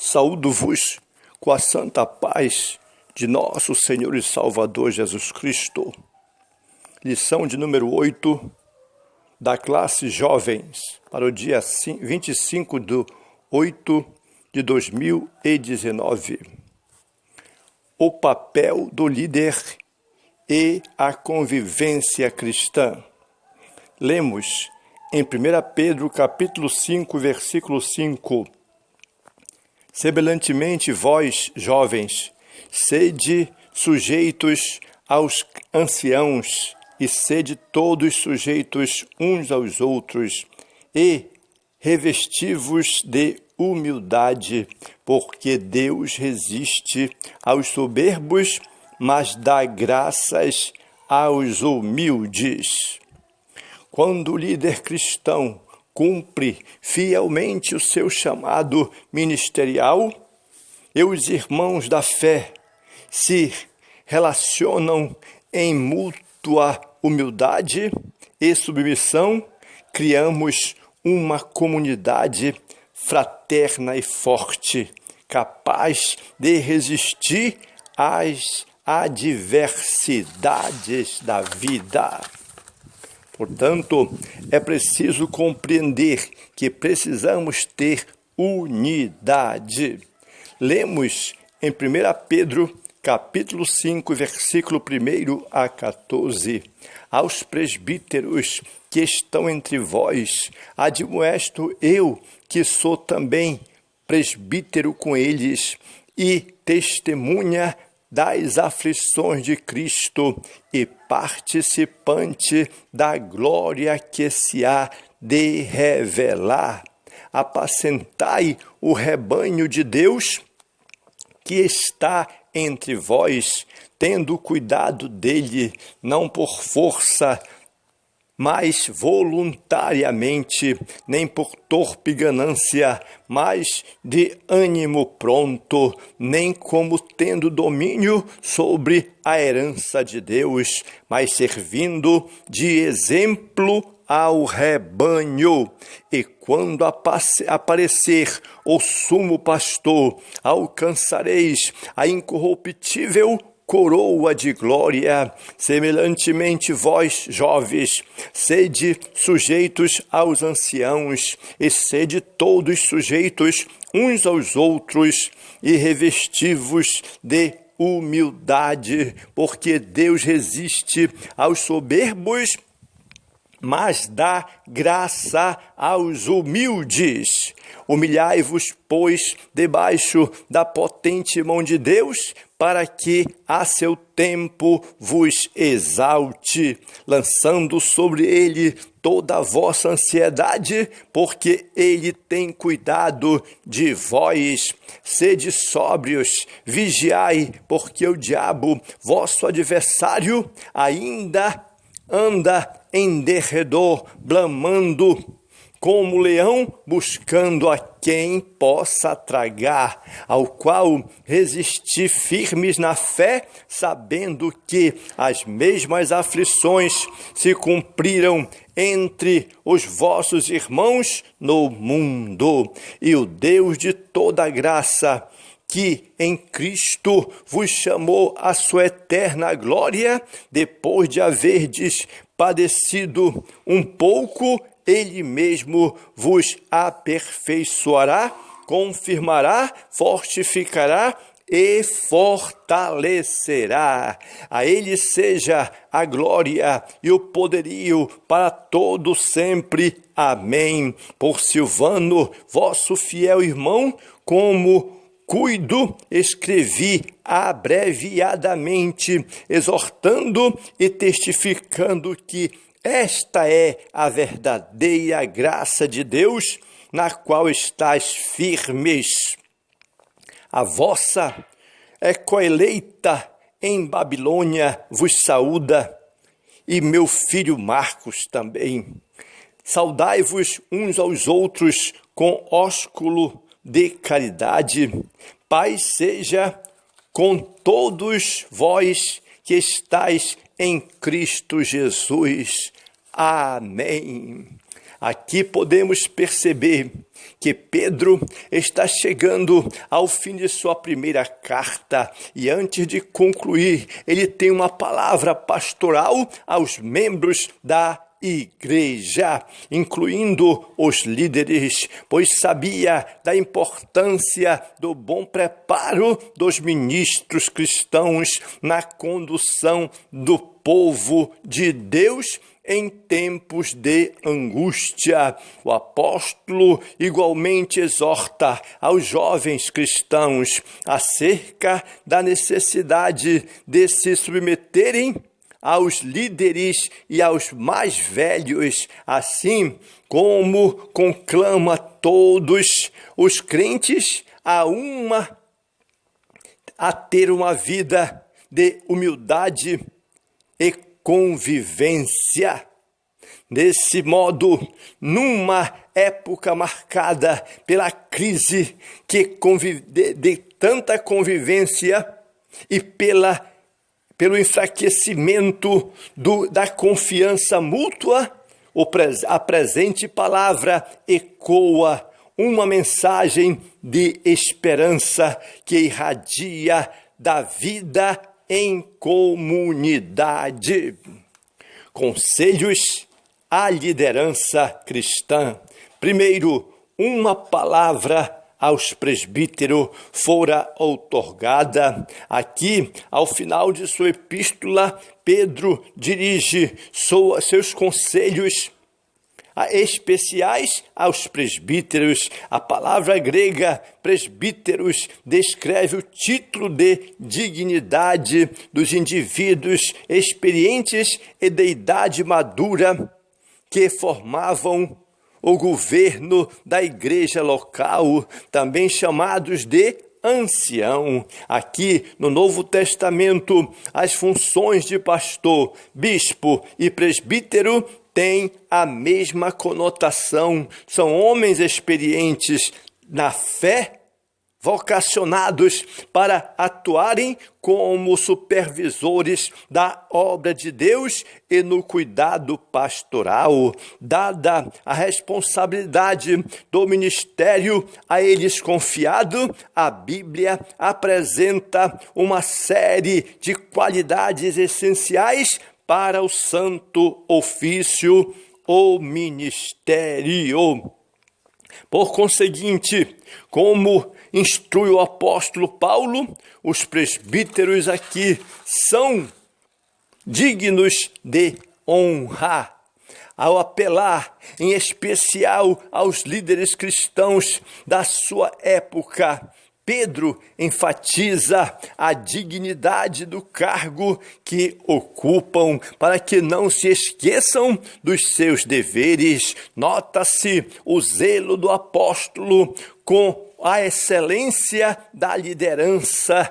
Saúdo-vos com a santa paz de nosso Senhor e Salvador Jesus Cristo. Lição de número 8 da classe Jovens para o dia 25/8/2019. O papel do líder e a convivência cristã. Lemos em 1 Pedro capítulo 5, versículo 5. Semelhantemente, vós, jovens, sede sujeitos aos anciãos, e sede todos sujeitos uns aos outros, e revesti-vos de humildade, porque Deus resiste aos soberbos, mas dá graças aos humildes. Quando o líder cristão cumpre fielmente o seu chamado ministerial, e os irmãos da fé se relacionam em mútua humildade e submissão, criamos uma comunidade fraterna e forte, capaz de resistir às adversidades da vida. Portanto, é preciso compreender que precisamos ter unidade. Lemos em 1 Pedro, capítulo 5, versículo 1 a 14. Aos presbíteros que estão entre vós, admoesto eu, que sou também presbítero com eles, e testemunha das aflições de Cristo e participante da glória que se há de revelar. Apacentai o rebanho de Deus que está entre vós, tendo cuidado dele, não por força, mas voluntariamente, nem por torpe ganância, mas de ânimo pronto, nem como tendo domínio sobre a herança de Deus, mas servindo de exemplo ao rebanho. E quando aparecer o sumo pastor, alcançareis a incorruptível coroa de glória. Semelhantemente, vós, jovens, sede sujeitos aos anciãos, e sede todos sujeitos uns aos outros, e revesti-vos de humildade, porque Deus resiste aos soberbos, mas dá graça aos humildes. Humilhai-vos, pois, debaixo da potente mão de Deus, para que a seu tempo vos exalte, lançando sobre ele toda a vossa ansiedade, porque ele tem cuidado de vós. Sede sóbrios, vigiai, porque o diabo, vosso adversário, ainda anda em derredor, bramando como leão, buscando a quem possa tragar, ao qual resisti firmes na fé, sabendo que as mesmas aflições se cumpriram entre os vossos irmãos no mundo. E o Deus de toda graça, que em Cristo vos chamou à sua eterna glória, depois de haverdes padecido um pouco, ele mesmo vos aperfeiçoará, confirmará, fortificará e fortalecerá. A ele seja a glória e o poderio para todo sempre. Amém. Por Silvano, vosso fiel irmão, como cuido, escrevi abreviadamente, exortando e testificando que esta é a verdadeira graça de Deus, na qual estáis firmes. A vossa coeleita em Babilônia vos saúda, e meu filho Marcos também. Saudai-vos uns aos outros com ósculo de caridade. Paz seja com todos vós que estáis em Cristo Jesus. Amém. Aqui podemos perceber que Pedro está chegando ao fim de sua primeira carta e antes de concluir, ele tem uma palavra pastoral aos membros da igreja, incluindo os líderes, pois sabia da importância do bom preparo dos ministros cristãos na condução do povo de Deus em tempos de angústia. O apóstolo igualmente exorta aos jovens cristãos acerca da necessidade de se submeterem aos líderes e aos mais velhos, assim como conclama todos os crentes a ter uma vida de humildade e convivência. Desse modo, numa época marcada pela crise de tanta convivência e pelo enfraquecimento da confiança mútua, a presente palavra ecoa uma mensagem de esperança que irradia da vida em comunidade. Conselhos à liderança cristã. Primeiro, uma palavra aos presbíteros fora outorgada. Aqui, ao final de sua epístola, Pedro dirige seus conselhos especiais aos presbíteros. A palavra grega presbíteros descreve o título de dignidade dos indivíduos experientes e de idade madura que formavam o governo da igreja local, também chamados de ancião. Aqui no Novo Testamento, as funções de pastor, bispo e presbítero têm a mesma conotação. São homens experientes na fé, vocacionados para atuarem como supervisores da obra de Deus e no cuidado pastoral. Dada a responsabilidade do ministério a eles confiado, a Bíblia apresenta uma série de qualidades essenciais para o santo ofício ou ministério. Por conseguinte, como instrui o apóstolo Paulo, os presbíteros aqui são dignos de honra. Ao apelar em especial aos líderes cristãos da sua época, Pedro enfatiza a dignidade do cargo que ocupam para que não se esqueçam dos seus deveres. Nota-se o zelo do apóstolo com a excelência da liderança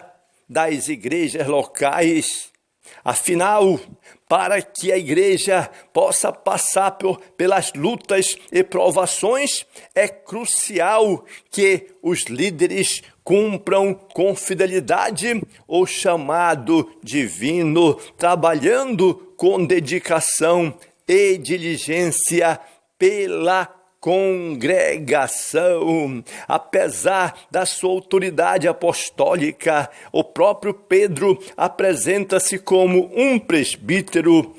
das igrejas locais. Afinal, para que a igreja possa passar pelas lutas e provações, é crucial que os líderes cumpram com fidelidade o chamado divino, trabalhando com dedicação e diligência pela congregação. Apesar da sua autoridade apostólica, o próprio Pedro apresenta-se como um presbítero,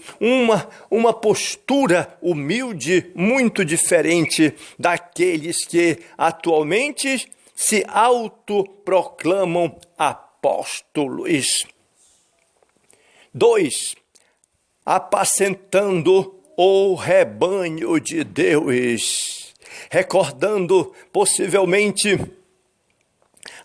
uma postura humilde muito diferente daqueles que atualmente se autoproclamam apóstolos. 2. Apacentando o rebanho de Deus, recordando possivelmente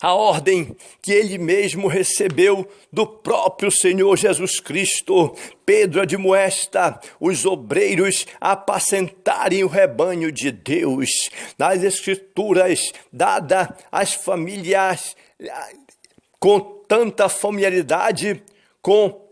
a ordem que ele mesmo recebeu do próprio Senhor Jesus Cristo. Pedro admoesta os obreiros a apacentarem o rebanho de Deus. Nas Escrituras, dada às famílias com tanta familiaridade com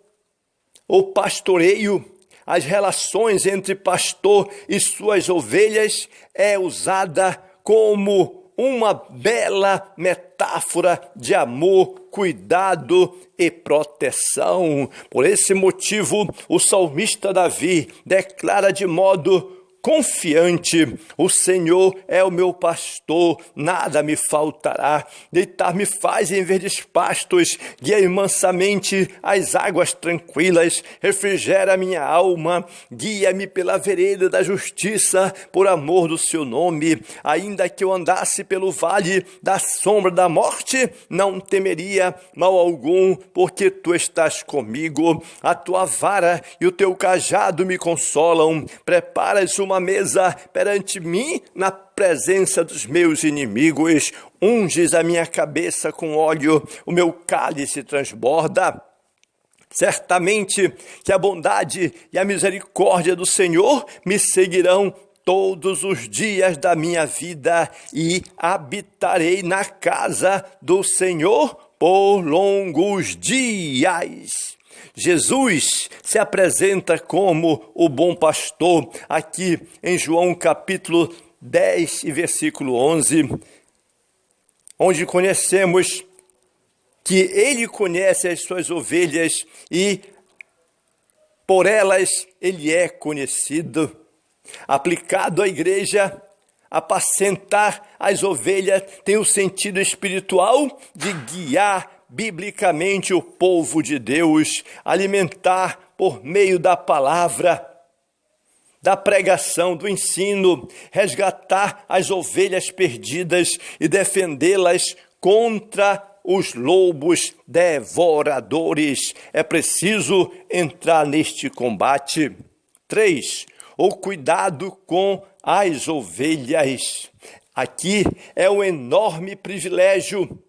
o pastoreio, as relações entre pastor e suas ovelhas é usada como uma bela metáfora de amor, cuidado e proteção. Por esse motivo, o salmista Davi declara de modo confiante. O Senhor é o meu pastor, nada me faltará. Deitar-me faz em verdes pastos, guia-me mansamente às águas tranquilas, refrigera minha alma, guia-me pela vereda da justiça, por amor do seu nome. Ainda que eu andasse pelo vale da sombra da morte, não temeria mal algum, porque tu estás comigo. A tua vara e o teu cajado me consolam. Preparas uma mesa perante mim na presença dos meus inimigos. Unges a minha cabeça com óleo, o meu cálice transborda. Certamente que a bondade e a misericórdia do Senhor me seguirão todos os dias da minha vida, e habitarei na casa do Senhor por longos dias. Jesus se apresenta como o bom pastor aqui em João capítulo 10 e versículo 11, onde conhecemos que ele conhece as suas ovelhas e por elas ele é conhecido. Aplicado à igreja, apacentar as ovelhas tem o sentido espiritual de guiar biblicamente o povo de Deus, alimentar por meio da palavra, da pregação, do ensino, resgatar as ovelhas perdidas e defendê-las contra os lobos devoradores. É preciso entrar neste combate. 3. O cuidado com as ovelhas. Aqui é um enorme privilégio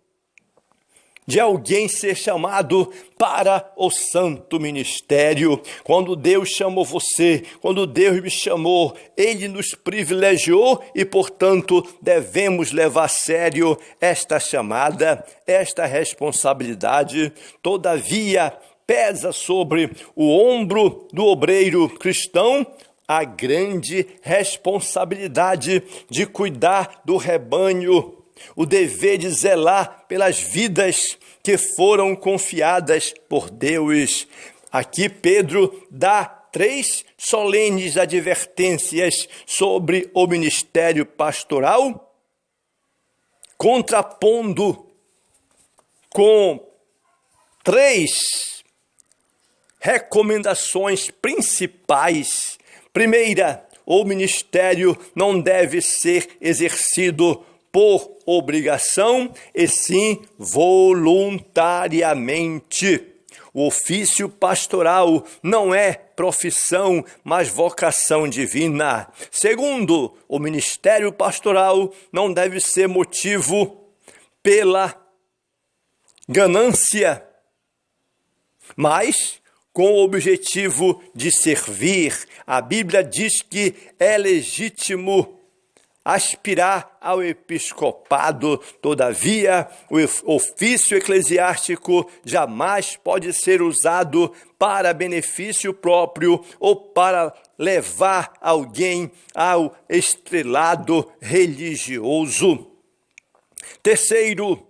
de alguém ser chamado para o santo ministério. Quando Deus chamou você, quando Deus me chamou, Ele nos privilegiou e, portanto, devemos levar a sério esta chamada, esta responsabilidade. Todavia, pesa sobre o ombro do obreiro cristão a grande responsabilidade de cuidar do rebanho, o dever de zelar pelas vidas que foram confiadas por Deus. Aqui Pedro dá 3 solenes advertências sobre o ministério pastoral, contrapondo com 3 recomendações principais. Primeira, o ministério não deve ser exercido por obrigação, e sim voluntariamente. O ofício pastoral não é profissão, mas vocação divina. Segundo, o ministério pastoral não deve ser motivo pela ganância, mas com o objetivo de servir. A Bíblia diz que é legítimo aspirar ao episcopado. Todavia, o ofício eclesiástico jamais pode ser usado para benefício próprio ou para levar alguém ao estrelado religioso. Terceiro,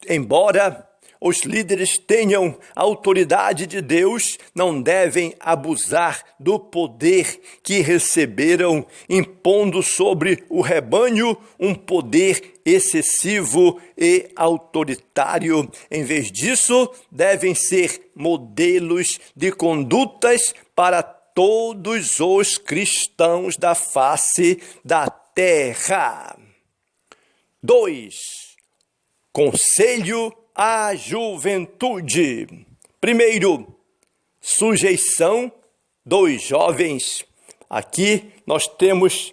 embora os líderes tenham a autoridade de Deus, não devem abusar do poder que receberam, impondo sobre o rebanho um poder excessivo e autoritário. Em vez disso, devem ser modelos de condutas para todos os cristãos da face da terra. 2. Conselho à juventude. Primeiro, sujeição dos jovens. Aqui nós temos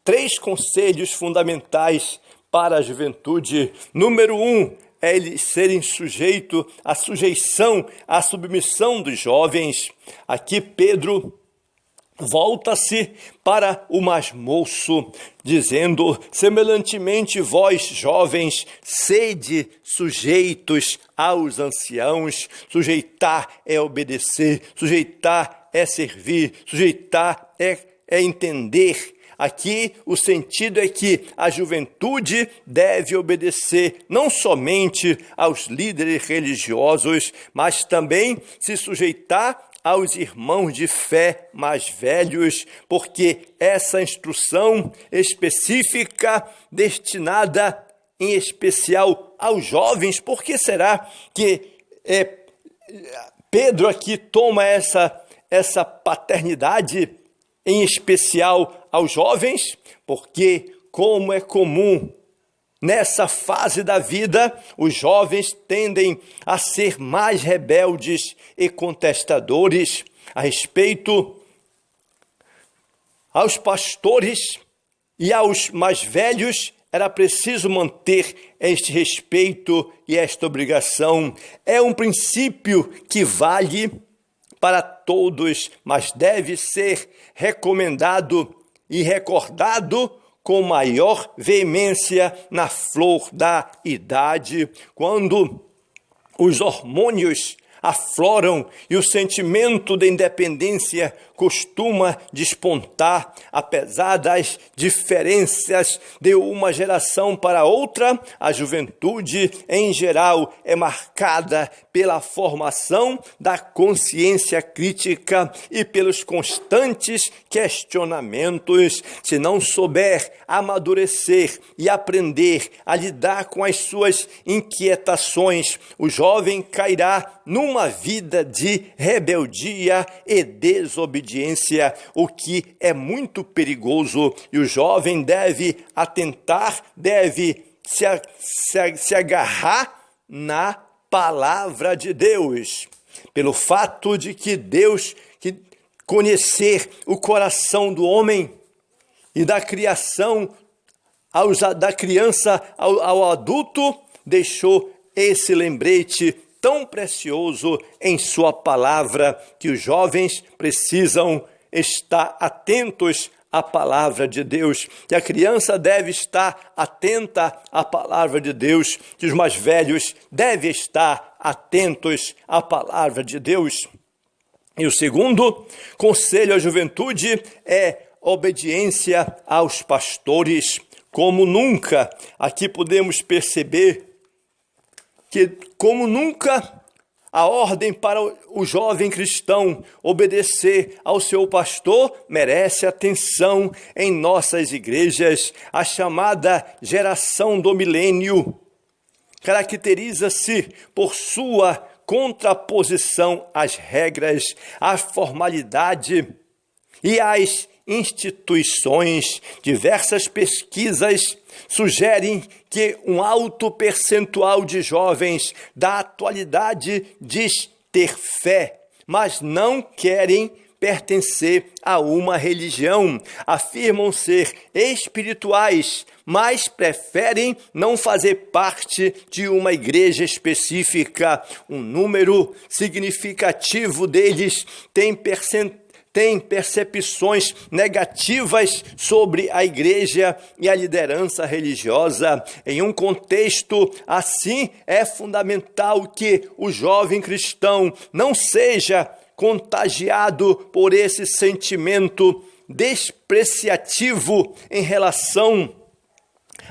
3 conselhos fundamentais para a juventude. Número 1, é eles serem sujeitos à sujeição, à submissão dos jovens. Aqui Pedro volta-se para o mais moço, dizendo: semelhantemente vós, jovens, sede sujeitos aos anciãos. Sujeitar é obedecer, sujeitar é servir, sujeitar é entender. Aqui o sentido é que a juventude deve obedecer não somente aos líderes religiosos, mas também se sujeitar aos irmãos de fé mais velhos, porque essa instrução específica destinada em especial aos jovens, por que será que Pedro aqui toma essa paternidade em especial aos jovens? Porque, como é comum nessa fase da vida, os jovens tendem a ser mais rebeldes e contestadores. A respeito aos pastores e aos mais velhos, era preciso manter este respeito e esta obrigação. É um princípio que vale para todos, mas deve ser recomendado e recordado com maior veemência na flor da idade, quando os hormônios afloram e o sentimento de independência costuma despontar. Apesar das diferenças de uma geração para outra, a juventude em geral é marcada pela formação da consciência crítica e pelos constantes questionamentos. Se não souber amadurecer e aprender a lidar com as suas inquietações, o jovem cairá numa vida de rebeldia e desobediência, o que é muito perigoso, e o jovem deve atentar, deve se agarrar na palavra de Deus. Pelo fato de que Deus, que conhecer o coração do homem e da criação, da criança ao adulto, deixou esse lembrete tão precioso em sua palavra, que os jovens precisam estar atentos à palavra de Deus, que a criança deve estar atenta à palavra de Deus, que os mais velhos devem estar atentos à palavra de Deus. E o segundo conselho à juventude é obediência aos pastores. Como nunca, aqui podemos perceber que, como nunca, a ordem para o jovem cristão obedecer ao seu pastor merece atenção em nossas igrejas. A chamada geração do milênio caracteriza-se por sua contraposição às regras, à formalidade e às instituições. Diversas pesquisas sugerem que um alto percentual de jovens da atualidade diz ter fé, mas não querem pertencer a uma religião. Afirmam ser espirituais, mas preferem não fazer parte de uma igreja específica. Um número significativo deles tem percepções negativas sobre a igreja e a liderança religiosa. Em um contexto assim, é fundamental que o jovem cristão não seja contagiado por esse sentimento despreciativo em relação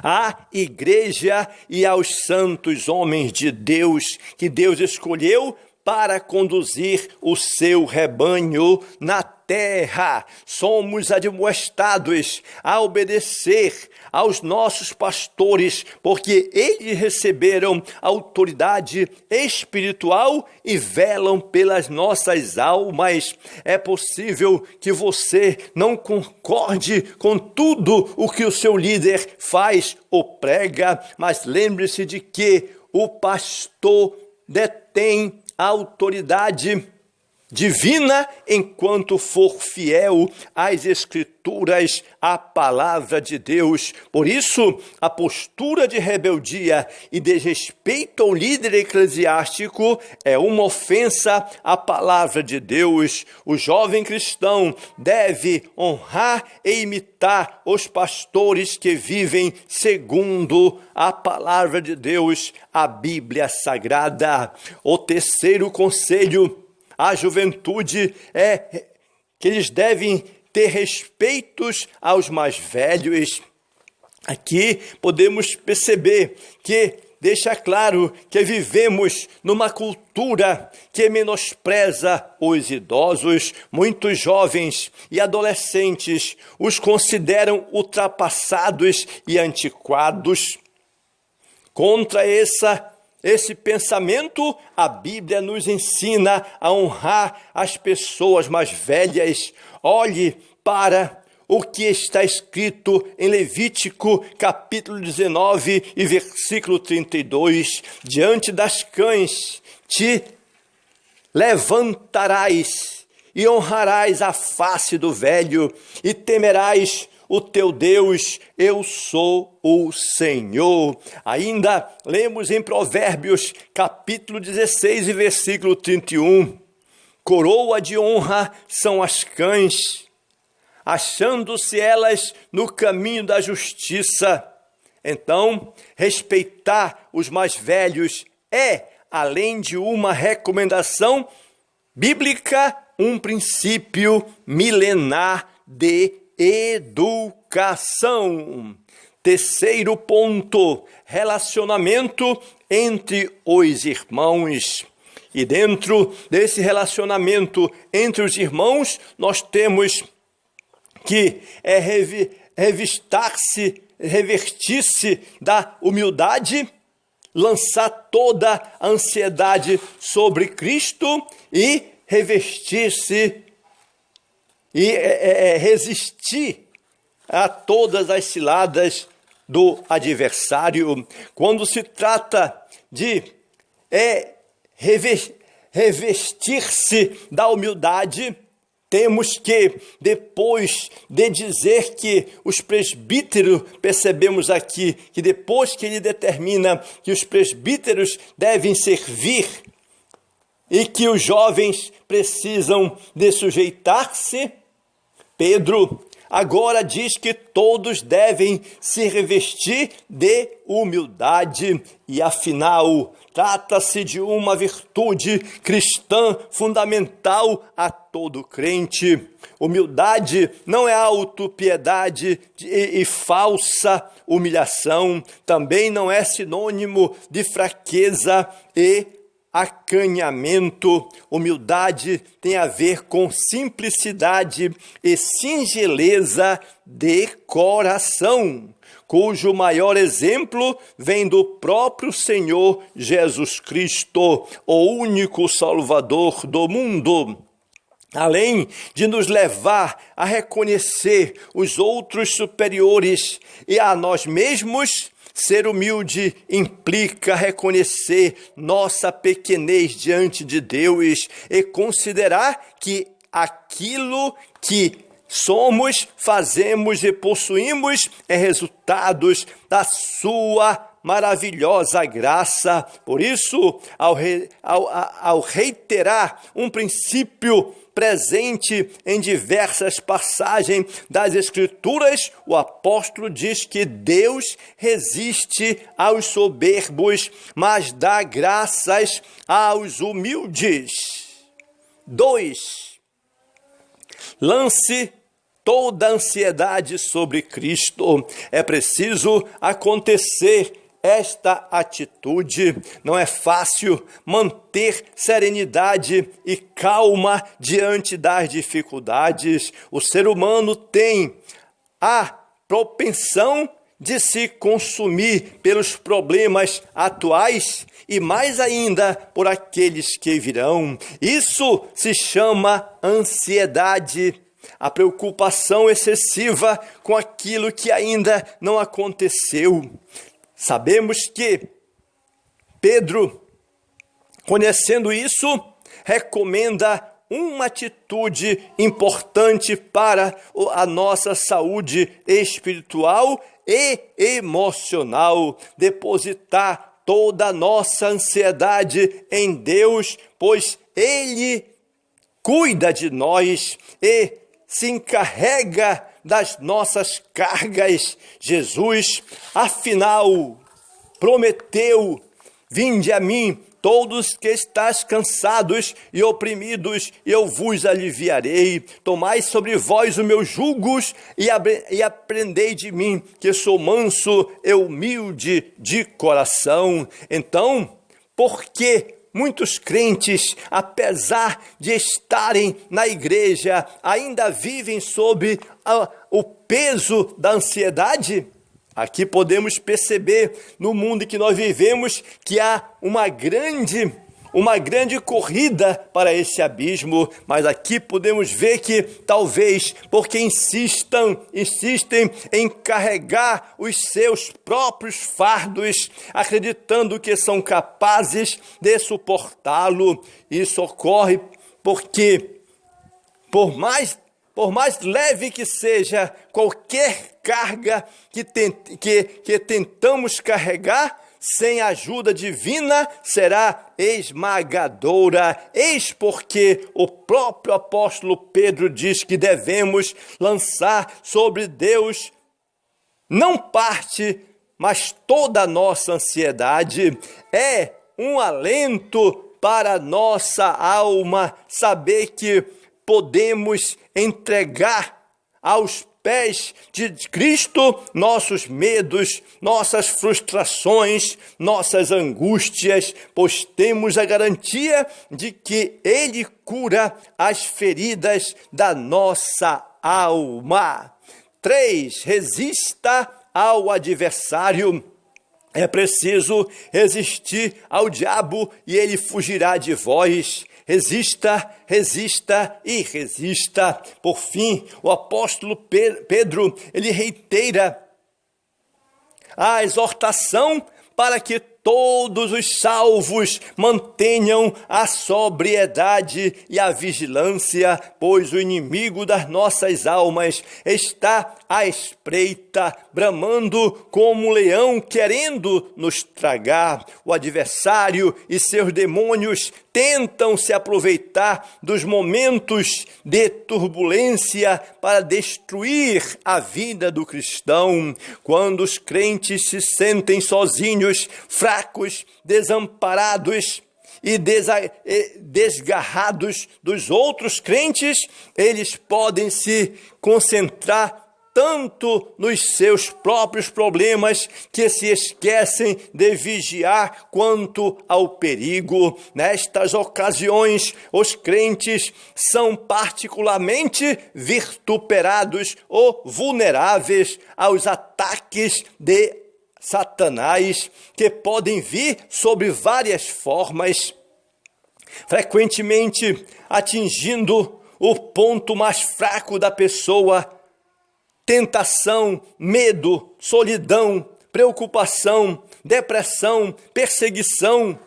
à igreja e aos santos homens de Deus, que Deus escolheu para conduzir o seu rebanho na terra. Somos admoestados a obedecer aos nossos pastores, porque eles receberam autoridade espiritual e velam pelas nossas almas. É possível que você não concorde com tudo o que o seu líder faz ou prega, mas lembre-se de que o pastor detém a autoridade divina enquanto for fiel às Escrituras, à palavra de Deus. Por isso, a postura de rebeldia e desrespeito ao líder eclesiástico é uma ofensa à palavra de Deus. O jovem cristão deve honrar e imitar os pastores que vivem segundo a palavra de Deus, a Bíblia Sagrada. O terceiro conselho à juventude é que eles devem ter respeitos aos mais velhos. Aqui podemos perceber que deixa claro que vivemos numa cultura que menospreza os idosos. Muitos jovens e adolescentes os consideram ultrapassados e antiquados. Contra esse pensamento, a Bíblia nos ensina a honrar as pessoas mais velhas. Olhe para o que está escrito em Levítico, capítulo 19 e versículo 32. Diante das cães te levantarás e honrarás a face do velho e temerás o teu Deus, eu sou o Senhor. Ainda lemos em Provérbios, capítulo 16 e versículo 31. Coroa de honra são as cães, achando-se elas no caminho da justiça. Então, respeitar os mais velhos é, além de uma recomendação bíblica, um princípio milenar de educação. Terceiro ponto, relacionamento entre os irmãos. E dentro desse relacionamento entre os irmãos, nós temos que revestir-se da humildade, lançar toda a ansiedade sobre Cristo e revestir-se e resistir a todas as ciladas do adversário. Quando se trata de revestir-se da humildade, temos que, depois de dizer que os presbíteros, percebemos aqui, que depois que ele determina que os presbíteros devem servir e que os jovens precisam de sujeitar-se, Pedro agora diz que todos devem se revestir de humildade. E afinal, trata-se de uma virtude cristã fundamental a todo crente. Humildade não é autopiedade e falsa humilhação. Também não é sinônimo de fraqueza e acanhamento. Humildade tem a ver com simplicidade e singeleza de coração, cujo maior exemplo vem do próprio Senhor Jesus Cristo, o único Salvador do mundo. Além de nos levar a reconhecer os outros superiores e a nós mesmos, ser humilde implica reconhecer nossa pequenez diante de Deus e considerar que aquilo que somos, fazemos e possuímos é resultados da sua maravilhosa graça. Por isso, ao reiterar um princípio presente em diversas passagens das Escrituras, o apóstolo diz que Deus resiste aos soberbos, mas dá graças aos humildes. 2. Lance toda a ansiedade sobre Cristo. É preciso acontecer esta atitude. Não é fácil manter serenidade e calma diante das dificuldades. O ser humano tem a propensão de se consumir pelos problemas atuais e mais ainda por aqueles que virão. Isso se chama ansiedade. A preocupação excessiva com aquilo que ainda não aconteceu. Sabemos que Pedro, conhecendo isso, recomenda uma atitude importante para a nossa saúde espiritual e emocional: depositar toda a nossa ansiedade em Deus, pois Ele cuida de nós e se encarrega das nossas cargas. Jesus, afinal, prometeu: vinde a mim todos que estáis cansados e oprimidos, eu vos aliviarei. Tomai sobre vós o meu jugo e aprendei de mim, que sou manso e humilde de coração. Então, por que muitos crentes, apesar de estarem na igreja, ainda vivem sob o peso da ansiedade? Aqui podemos perceber, no mundo em que nós vivemos, que há uma grande corrida para esse abismo, mas aqui podemos ver que talvez porque insistem em carregar os seus próprios fardos, acreditando que são capazes de suportá-lo. Isso ocorre porque, por mais leve que seja qualquer carga que tentamos carregar, sem a ajuda divina, será esmagadora. Eis porque o próprio apóstolo Pedro diz que devemos lançar sobre Deus não parte, mas toda a nossa ansiedade. É um alento para a nossa alma saber que podemos entregar aos pés de Cristo nossos medos, nossas frustrações, nossas angústias, pois temos a garantia de que Ele cura as feridas da nossa alma. 3. Resista ao adversário. É preciso resistir ao diabo e ele fugirá de vós. Resista, resista e resista. Por fim, o apóstolo Pedro, ele reitera a exortação para que todos os salvos mantenham a sobriedade e a vigilância, pois o inimigo das nossas almas está à espreita, bramando como um leão, querendo nos tragar. O adversário e seus demônios tentam se aproveitar dos momentos de turbulência para destruir a vida do cristão. Quando os crentes se sentem sozinhos, fracos, desamparados e desgarrados dos outros crentes, eles podem se concentrar tanto nos seus próprios problemas que se esquecem de vigiar quanto ao perigo. Nestas ocasiões, os crentes são particularmente vituperados ou vulneráveis aos ataques de Satanás, que podem vir sob várias formas, frequentemente atingindo o ponto mais fraco da pessoa. Tentação, medo, solidão, preocupação, depressão, perseguição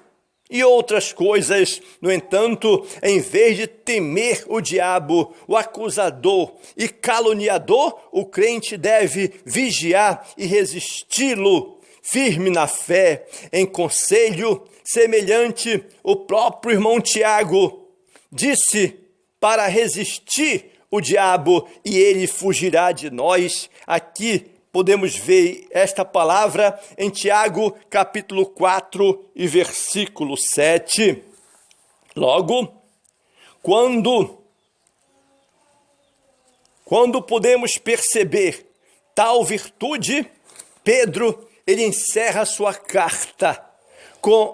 e outras coisas. No entanto, em vez de temer o diabo, o acusador e caluniador, o crente deve vigiar e resisti-lo, firme na fé. Em conselho semelhante, o próprio irmão Tiago disse para resistir o diabo e ele fugirá de nós. Aqui podemos ver esta palavra em Tiago, capítulo 4 e versículo 7. Logo, quando podemos perceber tal virtude, Pedro, ele encerra sua carta com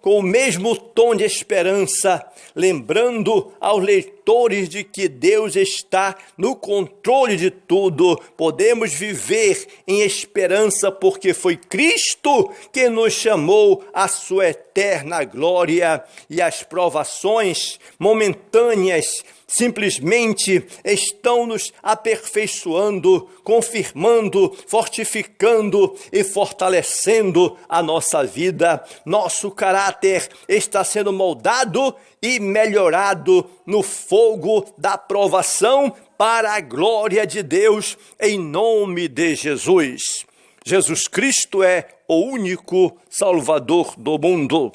o mesmo tom de esperança, lembrando aos leitores de que Deus está no controle de tudo. Podemos viver em esperança porque foi Cristo que nos chamou à sua eterna glória, e as provações momentâneas simplesmente estão nos aperfeiçoando, confirmando, fortificando e fortalecendo a nossa vida. Nosso caráter está sendo moldado e melhorado no fogo da provação para a glória de Deus, em nome de Jesus. Jesus Cristo é o único Salvador do mundo.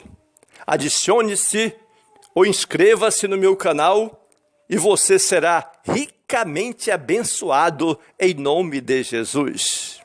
Adicione-se ou inscreva-se no meu canal e você será ricamente abençoado em nome de Jesus.